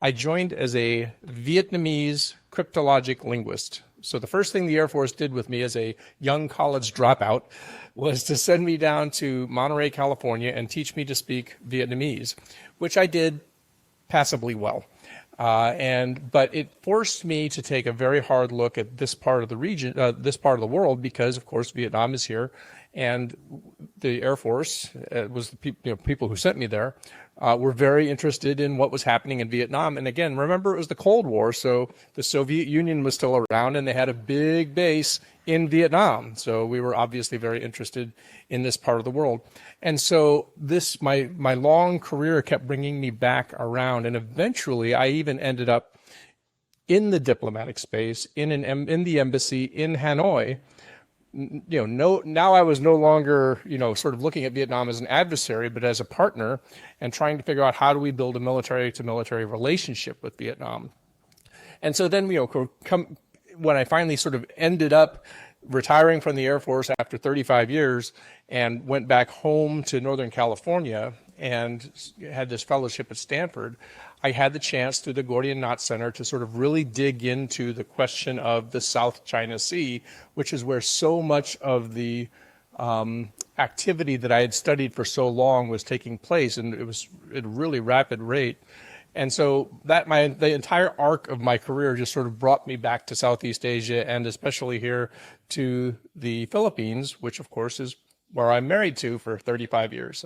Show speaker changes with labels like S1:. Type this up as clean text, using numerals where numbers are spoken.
S1: I joined as a Vietnamese cryptologic linguist. So the first thing the Air Force did with me as a young college dropout was to send me down to Monterey, California, and teach me to speak Vietnamese, which I did passably well. But it forced me to take a very hard look at this part of the region, this part of the world, because of course Vietnam is here, and the Air Force was the people who sent me there were very interested in what was happening in Vietnam. And again, remember it was the Cold War, so the Soviet Union was still around, and they had a big base in Vietnam. So we were obviously very interested in this part of the world. And so this my long career kept bringing me back around, and eventually I even ended up in the diplomatic space in the embassy in Hanoi. Now I was no longer, sort of looking at Vietnam as an adversary, but as a partner, and trying to figure out how do we build a military to military relationship with Vietnam. And so then, when I finally sort of ended up retiring from the Air Force after 35 years and went back home to Northern California and had this fellowship at Stanford, I had the chance through the Gordian Knot Center to sort of really dig into the question of the South China Sea, which is where so much of the activity that I had studied for so long was taking place, and it was at a really rapid rate. And so the entire arc of my career just sort of brought me back to Southeast Asia, and especially here to the Philippines, which of course is where I'm married to for 35 years.